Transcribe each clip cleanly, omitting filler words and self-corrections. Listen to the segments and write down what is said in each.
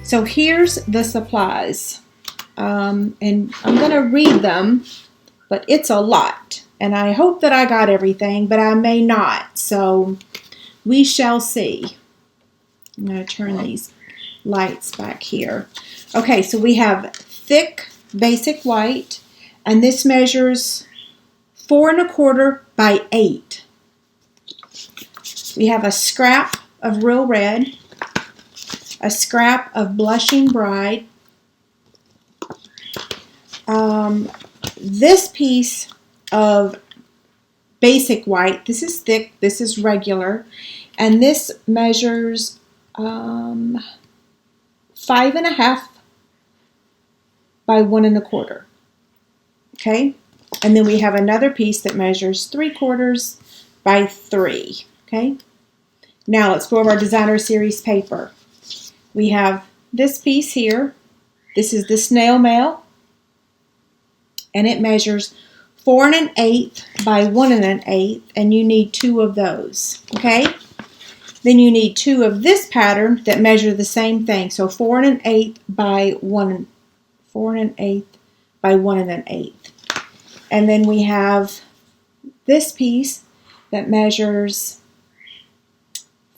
So here's the supplies. And I'm going to read them, but it's a lot. And I hope that I got everything, but I may not. So we shall see. I'm going to turn these lights back here. Okay, so we have thick basic white, and this measures 4 1/4 by 8. We have a scrap of real red, a scrap of blushing bride. This piece of basic white, this is thick, this is regular, and this measures 5 1/2 by 1 1/4. Okay, and then we have another piece that measures 3/4 by 3. Okay, now let's go over our designer series paper. We have this piece here. This is the snail mail, and it measures 4 1/8 by 1 1/8, and you need 2 of those. Okay, then you need 2 of this pattern that measure the same thing. So 4 1/8 by 1 1/8 by 1 1/8. And then we have this piece that measures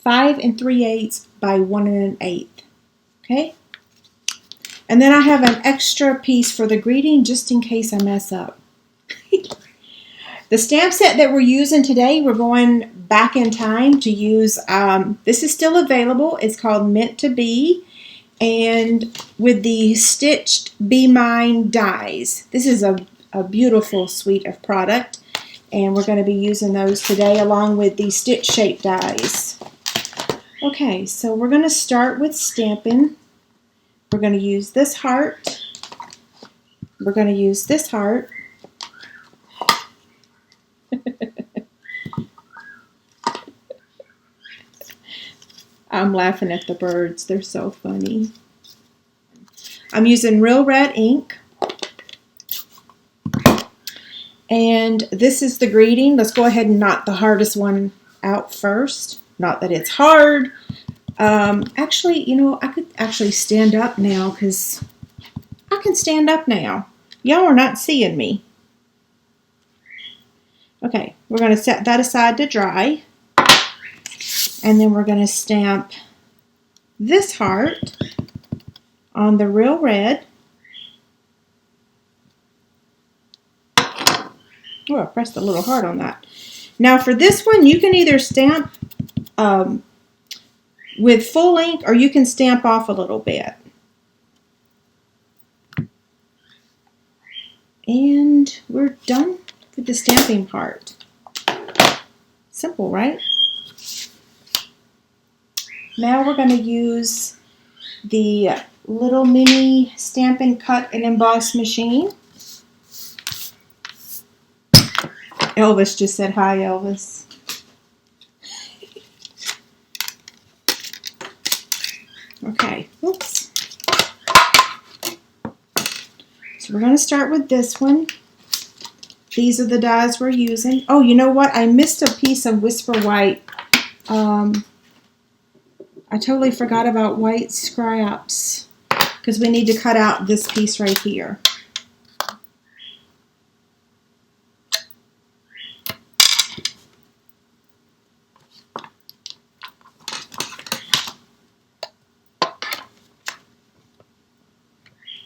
5 3/8 by 1 1/8. Okay? And then I have an extra piece for the greeting just in case I mess up. The stamp set that we're using today, we're going back in time to use, this is still available. It's called Meant to Be, and with the stitched Be Mine dies. This is a beautiful suite of product, and we're going to be using those today along with the stitch shape dies. Okay, so we're going to start with stamping. We're going to use this heart. We're going to use this heart. I'm laughing at the birds. They're so funny. I'm using Real Red ink. And this is the greeting. Let's go ahead and knock the hardest one out first. Not that it's hard. Actually, you know, I could actually stand up now because I can stand up now. Y'all are not seeing me. Okay, we're going to set that aside to dry. And then we're going to stamp this heart on the Real Red. Oh, I pressed a little hard on that. Now for this one, you can either stamp with full ink or you can stamp off a little bit. And we're done with the stamping part. Simple, right? Now we're going to use the little mini Stampin' Cut and Emboss machine. Elvis just said hi, Elvis. Okay, oops. So we're going to start with this one. These are the dies we're using. Oh, you know what? I missed a piece of Whisper White. I totally forgot about white scraps because we need to cut out this piece right here.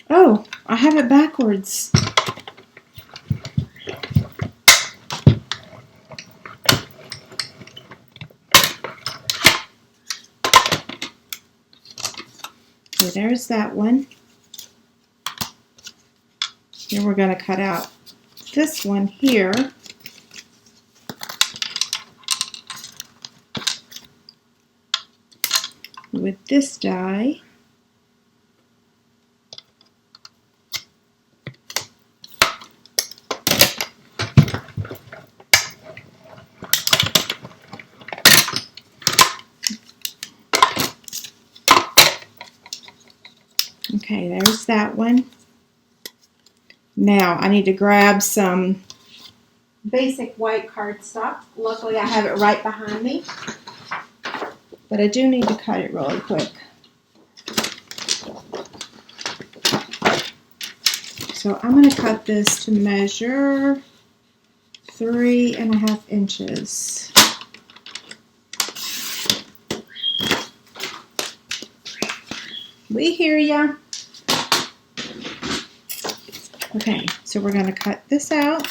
Oh, I have it backwards. Okay, there's that one. Then we're going to cut out this one here. With this die. Okay, there's that one. Now I need to grab some basic white cardstock. Luckily I have it right behind me. But I do need to cut it really quick. so I'm going to cut this to measure 3.5 inches. We hear ya. Okay, so we're going to cut this out.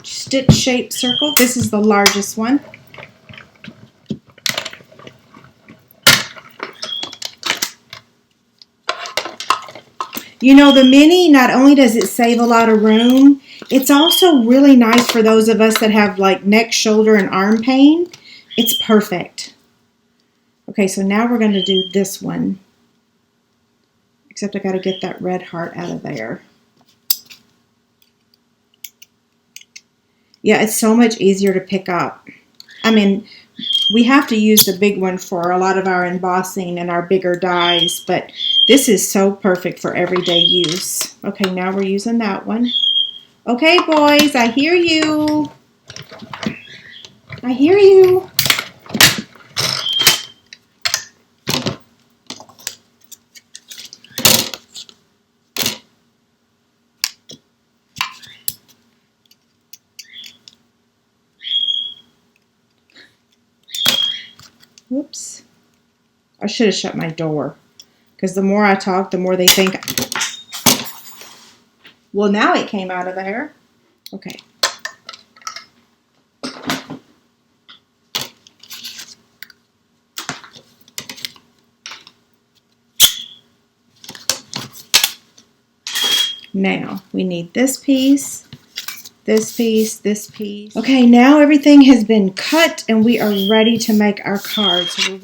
Stitch shaped circle. This is the largest one. You know, the mini, not only does it save a lot of room, it's also really nice for those of us that have like neck, shoulder, and arm pain. It's perfect. Okay, so now we're going to do this one. Except I got to get that red heart out of there. Yeah, it's so much easier to pick up. I mean, we have to use the big one for a lot of our embossing and our bigger dies, but this is so perfect for everyday use. Okay, now we're using that one. Okay, boys, I hear you. I hear you. Whoops. I should have shut my door. Because the more I talk, the more they think. Well, now it came out of there. Okay. Now, we need this piece, this piece, this piece. Okay, now everything has been cut and we are ready to make our card. So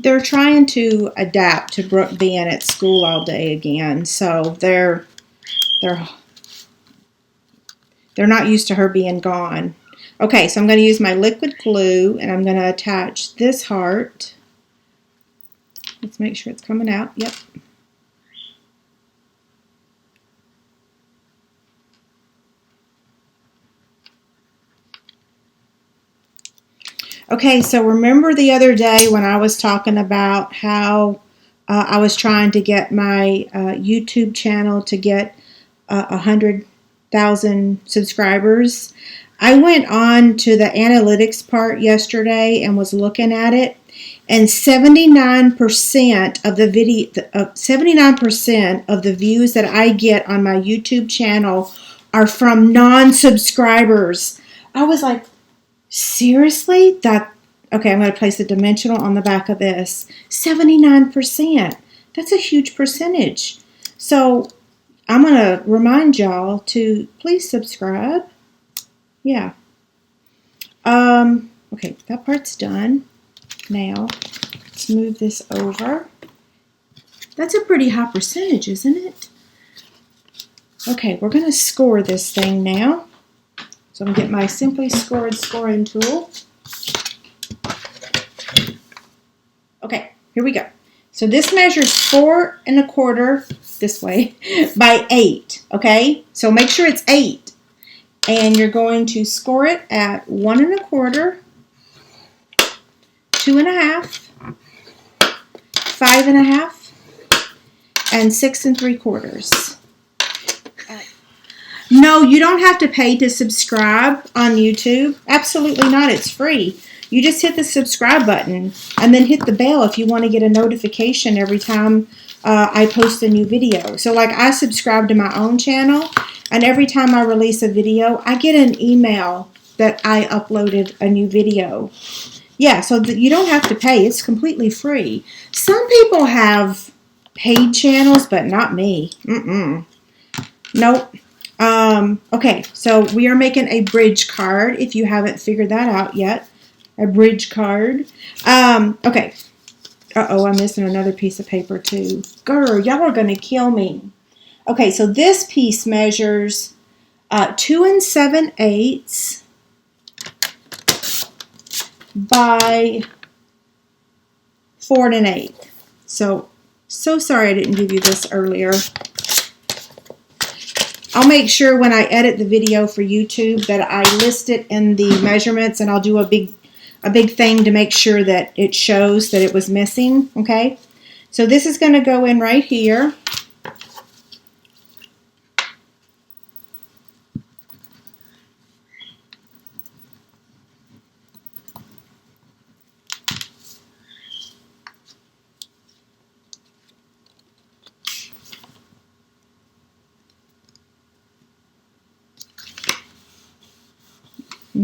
they're trying to adapt to Brooke being at school all day again, so they're not used to her being gone. Okay, so I'm going to use my liquid glue and I'm going to attach this heart. Let's make sure it's coming out. Yep. Okay, so remember the other day when I was talking about how I was trying to get my YouTube channel to get 100,000 subscribers? I went on to the analytics part yesterday and was looking at it, and 79% of the video, 79% of the views that I get on my YouTube channel are from non-subscribers. I was like, seriously? Okay, I'm going to place a dimensional on the back of this. 79%. That's a huge percentage. So I'm going to remind y'all to please subscribe. Yeah. Okay, that part's done. Now, let's move this over. That's a pretty high percentage, isn't it? Okay, we're going to score this thing now. So I'm going to get my Simply Scored scoring tool. Okay, here we go. So this measures 4 1/4 this way by 8. Okay, so make sure it's 8. And you're going to score it at 1 1/4, 2 1/2, 5 1/2, and 6 3/4. No, you don't have to pay to subscribe on YouTube. Absolutely not. It's free. You just hit the subscribe button and then hit the bell if you want to get a notification every time I post a new video. So like I subscribe to my own channel, and every time I release a video, I get an email that I uploaded a new video. Yeah, so you don't have to pay. It's completely free. Some people have paid channels, but not me. Nope. Okay, so we are making a bridge card, if you haven't figured that out yet. A bridge card. Okay. Uh-oh, I'm missing another piece of paper too. Girl, y'all are going to kill me. Okay, so this piece measures 2 7/8 by 4 1/8. So sorry I didn't give you this earlier. I'll make sure when I edit the video for YouTube that I list it in the measurements, and I'll do a big thing to make sure that it shows that it was missing, okay? So this is going to go in right here.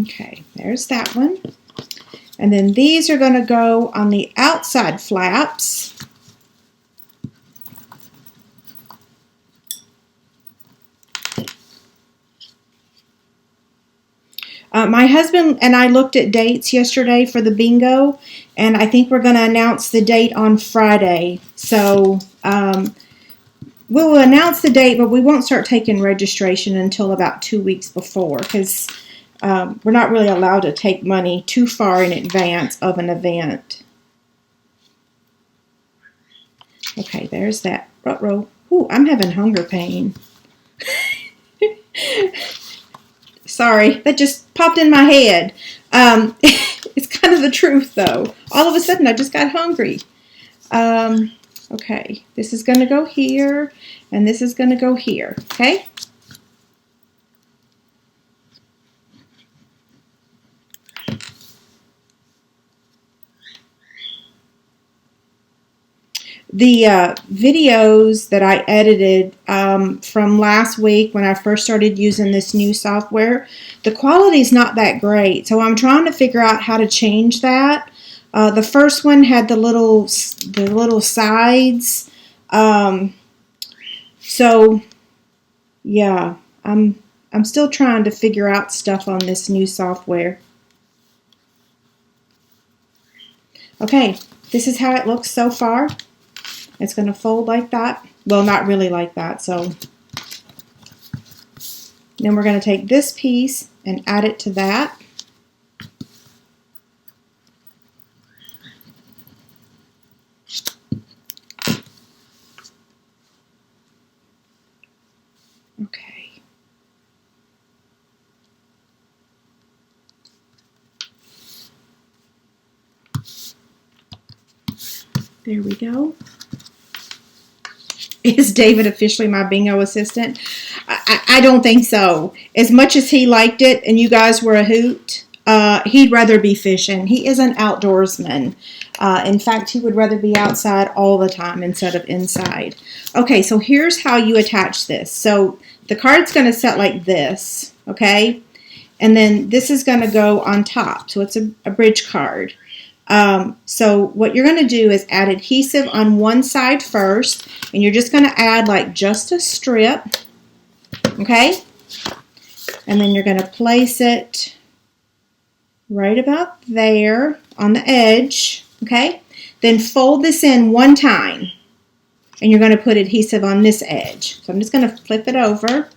Okay, there's that one. And then these are going to go on the outside flaps. My husband and I looked at dates yesterday for the bingo, and I think we're going to announce the date on Friday. So we'll announce the date, but we won't start taking registration until about 2 weeks before, because we're not really allowed to take money too far in advance of an event. Okay, there's that. Ruh-roh. Ooh, I'm having hunger pain. Sorry, that just popped in my head. It's kind of the truth, though. All of a sudden, I just got hungry. Okay, this is going to go here, and this is going to go here, okay? The videos that I edited from last week when I first started using this new software, the quality is not that great. So I'm trying to figure out how to change that. The first one had the little sides. So yeah, I'm still trying to figure out stuff on this new software. Okay, this is how it looks so far. It's going to fold like that. Well, not really like that. So then we're going to take this piece and add it to that. Okay. There we go. Is David officially my bingo assistant? I don't think so. As much as he liked it and you guys were a hoot, he'd rather be fishing. He is an outdoorsman. In fact, he would rather be outside all the time instead of inside. Okay, so here's how you attach this. So the card's going to set like this, okay? And then this is going to go on top. So it's a bridge card. So what you're going to do is add adhesive on one side first, and you're just going to add like just a strip, okay? And then you're going to place it right about there on the edge, okay? Then fold this in one time, and you're going to put adhesive on this edge. So I'm just going to flip it over.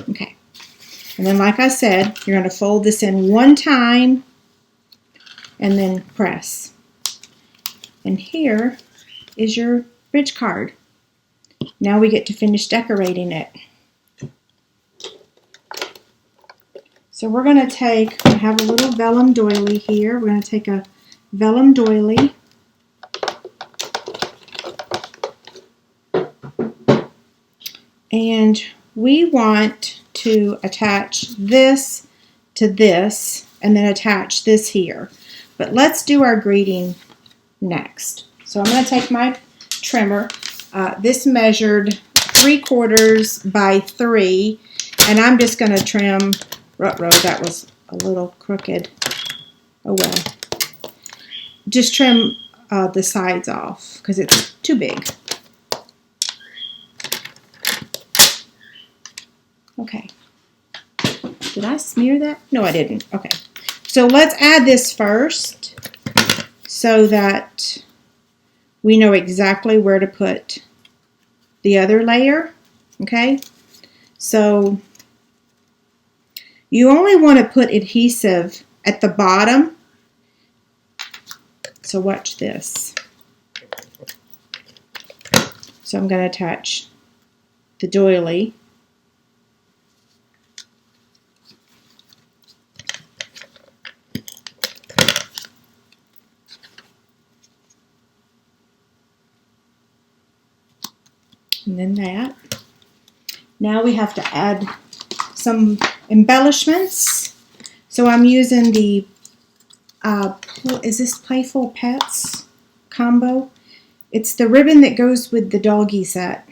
Okay. And then, like I said, you're going to fold this in one time and then press. And here is your bridge card. Now we get to finish decorating it. So we're going to take, I have a little vellum doily here. We're going to take a vellum doily. And we want to attach this to this and then attach this here. But let's do our greeting next. So I'm going to take my trimmer. This measured 3/4 by 3, and I'm just going to trim. Ruh-roh, that was a little crooked. Oh well. Just trim the sides off because it's too big. Okay. Did I smear that? No, I didn't. Okay. So let's add this first so that we know exactly where to put the other layer. Okay. So you only want to put adhesive at the bottom. So watch this. So I'm going to attach the doily. And then that. Now we have to add some embellishments. So I'm using the, is this Playful Pets combo? It's the ribbon that goes with the doggy set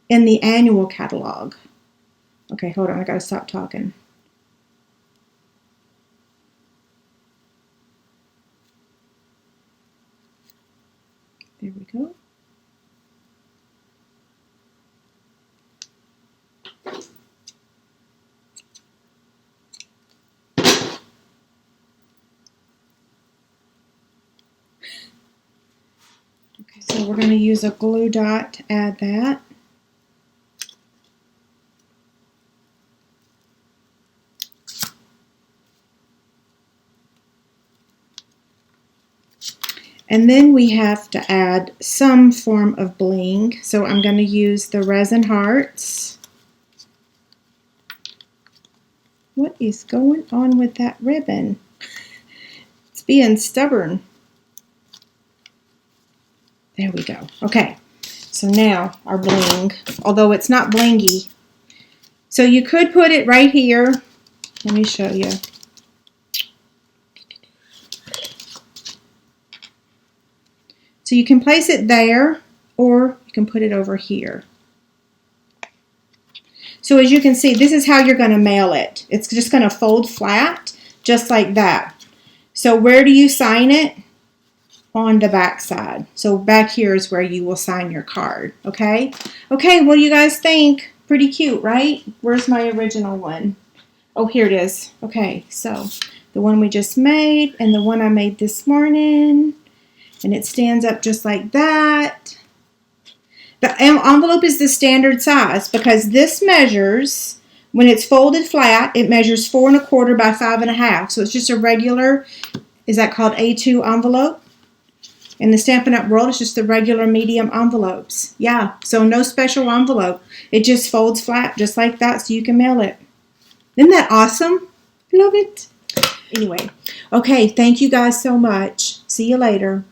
in the annual catalog. Okay, hold on, I gotta stop talking. There we go. Okay, so we're going to use a glue dot to add that. And then we have to add some form of bling. So I'm going to use the resin hearts. What is going on with that ribbon? It's being stubborn. There we go. Okay, so now our bling, although it's not blingy. So you could put it right here. Let me show you. So you can place it there, or you can put it over here. So as you can see, this is how you're going to mail it. It's just going to fold flat, just like that. So where do you sign it? On the back side. So back here is where you will sign your card. Okay? Okay, what do you guys think? Pretty cute, right? Where's my original one? Oh, here it is. Okay, so the one we just made and the one I made this morning. And it stands up just like that. The envelope is the standard size because this measures, when it's folded flat, it measures 4 1/4 by 5 1/2. So it's just a regular, is that called A2 envelope? In the Stampin' Up! World, it's just the regular medium envelopes. Yeah, so no special envelope. It just folds flat just like that so you can mail it. Isn't that awesome? Love it. Anyway, okay, thank you guys so much. See you later.